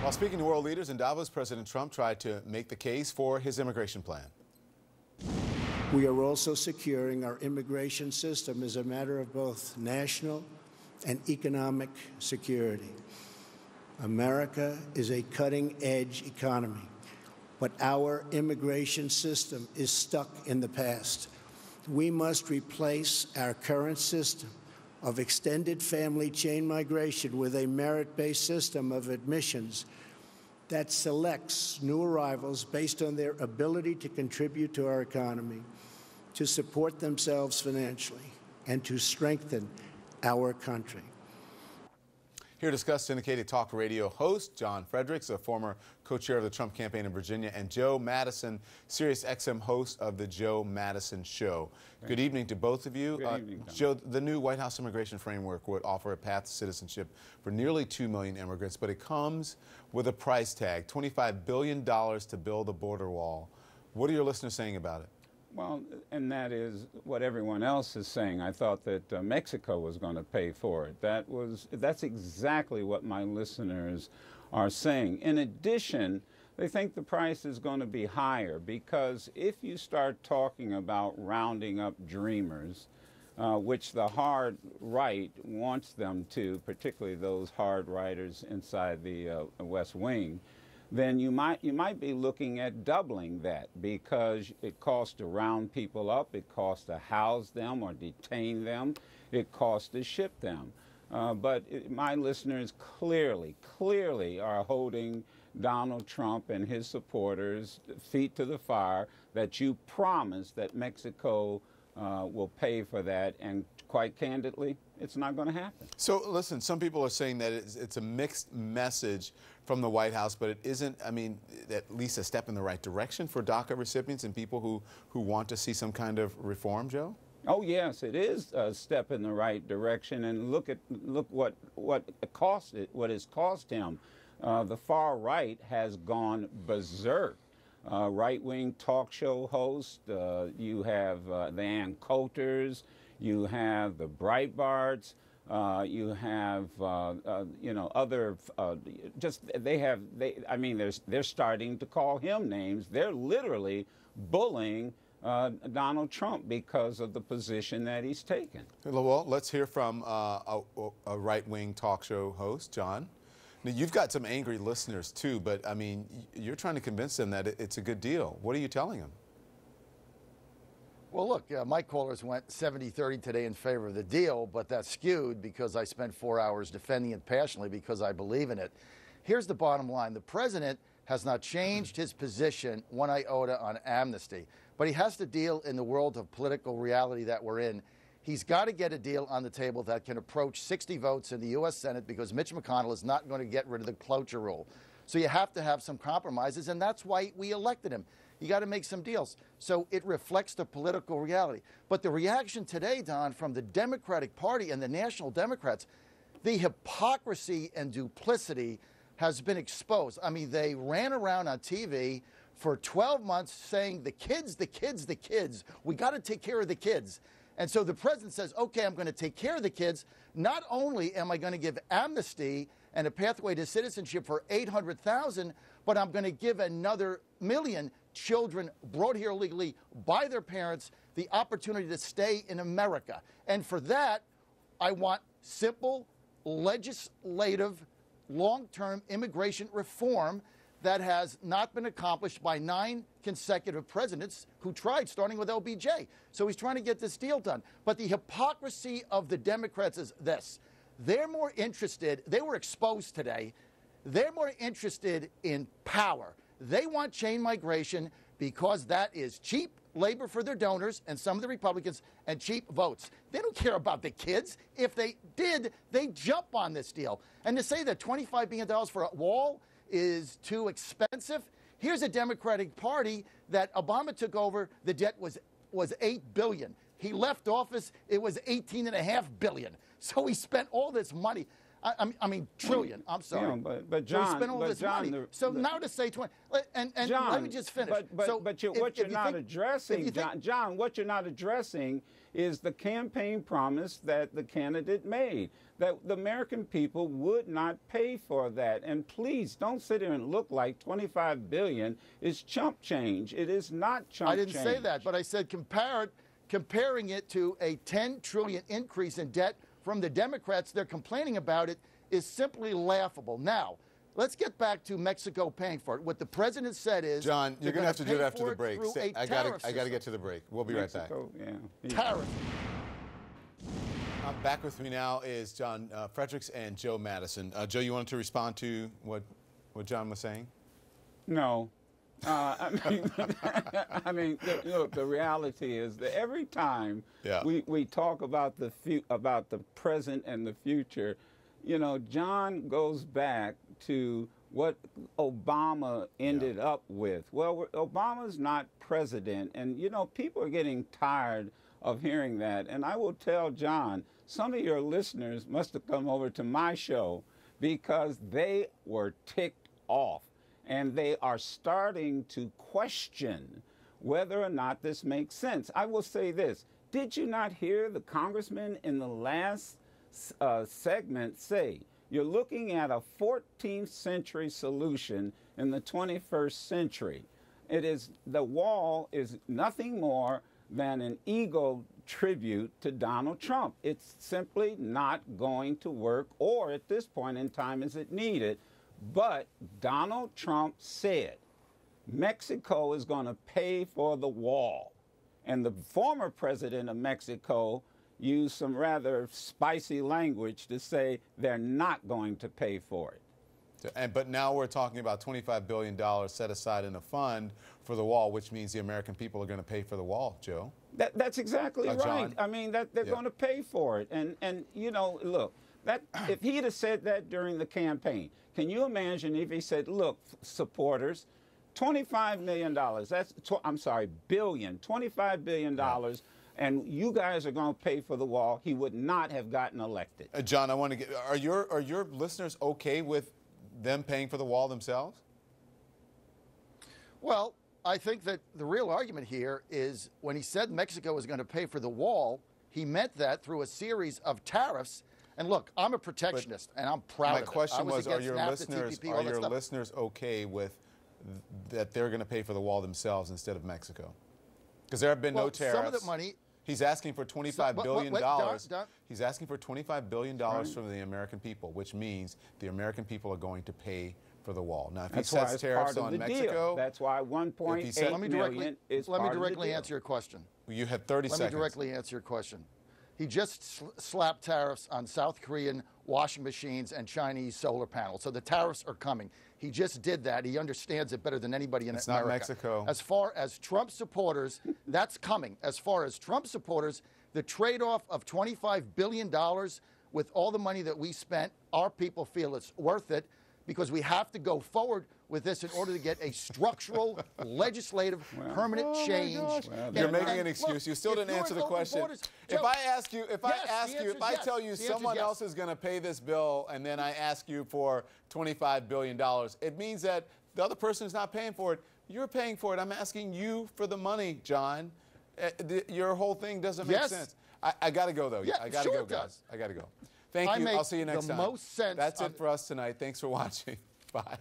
While speaking to world leaders in Davos, President Trump tried to make the case for his immigration plan. We are also securing our immigration system as a matter of both national and economic security. America is a cutting-edge economy, but our immigration system is stuck in the past. We must replace our current system of extended family chain migration with a merit-based system of admissions that selects new arrivals based on their ability to contribute to our economy, to support themselves financially, and to strengthen our country. Here to discuss syndicated talk radio host John Fredericks, a former co-chair of the Trump campaign in Virginia, and Joe Madison, Sirius XM host of the Joe Madison Show. Good evening to both of you. Good evening, Joe, the new White House immigration framework would offer a path to citizenship for nearly 2 million immigrants, but it comes with a price tag, $25 billion to build a border wall. What are your listeners saying about it? Well, and that is what everyone else is saying. I thought that Mexico was going to pay for it. That's exactly what my listeners are saying. In addition, they think the price is going to be higher because if you start talking about rounding up dreamers, which the hard right wants them to, particularly those hard righters inside the West Wing, then you might be looking at doubling that because it costs to round people up, it costs to house them or detain them, it costs to ship them. My listeners clearly are holding Donald Trump and his supporters' feet to the fire that you promised that Mexico will pay for that, and quite candidly, it's not going to happen. So listen, some people are saying that it's a mixed message from the White House, but it isn't, I mean, at least a step in the right direction for DACA recipients and people who want to see some kind of reform, Joe? Oh yes, it is a step in the right direction, and look what it cost what it's cost him. The far right has gone berserk. Right-wing talk show hosts, you have the Ann Coulters, you have the Breitbarts, you have other they're starting to call him names. They're literally bullying Donald Trump because of the position that he's taken. Well, let's hear from a right-wing talk show host, John. Now, you've got some angry listeners too, but I mean, you're trying to convince them that it's a good deal. What are you telling them? Well, look, my callers went 70-30 today in favor of the deal, but that's skewed because I spent 4 hours defending it passionately because I believe in it. Here's the bottom line. The president has not changed his position one iota on amnesty, but he has to deal in the world of political reality that we're in. He's got to get a deal on the table that can approach 60 votes in the U.S. Senate because Mitch McConnell is not going to get rid of the cloture rule. So you have to have some compromises, and that's why we elected him. You got to make some deals. So it reflects the political reality. But the reaction today, Don, from the Democratic Party and the National Democrats, the hypocrisy and duplicity has been exposed. I mean, they ran around on TV for 12 months saying the kids, we got to take care of the kids. And so the president says, okay, I'm going to take care of the kids. Not only am I going to give amnesty and a pathway to citizenship for 800,000, but I'm going to give another million children brought here illegally by their parents the opportunity to stay in America. And for that, I want simple, legislative, long-term immigration reform that has not been accomplished by 9 consecutive presidents who tried, starting with LBJ. So he's trying to get this deal done. But the hypocrisy of the Democrats is this. They're more interested, they were exposed today, they're more interested in power. They want chain migration because that is cheap labor for their donors and some of the Republicans and cheap votes. They don't care about the kids. If they did, they'd jump on this deal. And to say that $25 billion for a wall is too expensive, here's a Democratic Party that Obama took over, the debt was $8 billion. He left office, it was $18.5 billion. So he spent all this money. I mean, trillion. I'm sorry. Yeah, but John, we spent all this money. So now to say 20, and John, let me just finish. What you're not addressing, John, what you're not addressing is the campaign promise that the candidate made, that the American people would not pay for that. And please don't sit here and look like $25 billion is chump change. It is not chump change. I didn't say that, but I said comparing it to a $10 trillion increase in debt from the Democrats, they're complaining about it, is simply laughable. Now, let's get back to Mexico paying for it. What the president said is, John, you're going to have to do it after the break. I got to get to the break. We'll be right back. Yeah. Tariff. Back with me now is John Fredericks and Joe Madison. Joe, you wanted to respond to what John was saying? No. I mean, look. The reality is that every time we talk about the present and the future, you know, John goes back to what Obama ended up with. Well, Obama's not president, and you know, people are getting tired of hearing that. And I will tell John, some of your listeners must have come over to my show because they were ticked off. And they are starting to question whether or not this makes sense. I will say this. Did you not hear the congressman in the last segment say, you're looking at a 14th century solution in the 21st century? The wall is nothing more than an ego tribute to Donald Trump. It's simply not going to work, or at this point in time is it needed. But Donald Trump said Mexico is going to pay for the wall. And the former president of Mexico used some rather spicy language to say they're not going to pay for it. But now we're talking about $25 billion set aside in a fund for the wall, which means the American people are going to pay for the wall, Joe. That's exactly right. John? I mean, they're going to pay for it. And you know, look, if he'd have said that during the campaign, can you imagine if he said, look, supporters, $25 million, billion, $25 billion, and you guys are going to pay for the wall, he would not have gotten elected. John, I want to get, are your listeners okay with them paying for the wall themselves? Well, I think that the real argument here is when he said Mexico was going to pay for the wall, he meant that through a series of tariffs. And look, I'm a protectionist, and I'm proud of it. My question was, are your NAFTA, listeners okay with that they're going to pay for the wall themselves instead of Mexico? Because there have been no tariffs. Some of the money. He's asking for $25 billion. He's asking for $25 billion from the American people, which means the American people are going to pay for the wall. Now, if he sets tariffs on Mexico, that's why 1.8 million is Let me directly answer your question. You had 30 seconds. Let me directly answer your question. He just slapped tariffs on South Korean washing machines and Chinese solar panels. So the tariffs are coming. He just did that. He understands it better than anybody in America. It's not Mexico. As far as Trump supporters, that's coming. As far as Trump supporters, the trade-off of $25 billion with all the money that we spent, our people feel it's worth it because we have to go forward with this in order to get a structural, legislative, permanent change. You're making an excuse. You still didn't answer the question. If I tell you someone else is going to pay this bill and then I ask you for $25 billion, it means that the other person is not paying for it. You're paying for it. I'm asking you for the money, John. Your whole thing doesn't make sense. I got to go, though. I got to go, guys. I got to go. Thank you. I'll see you next time. That's it for us tonight. Thanks for watching. Bye.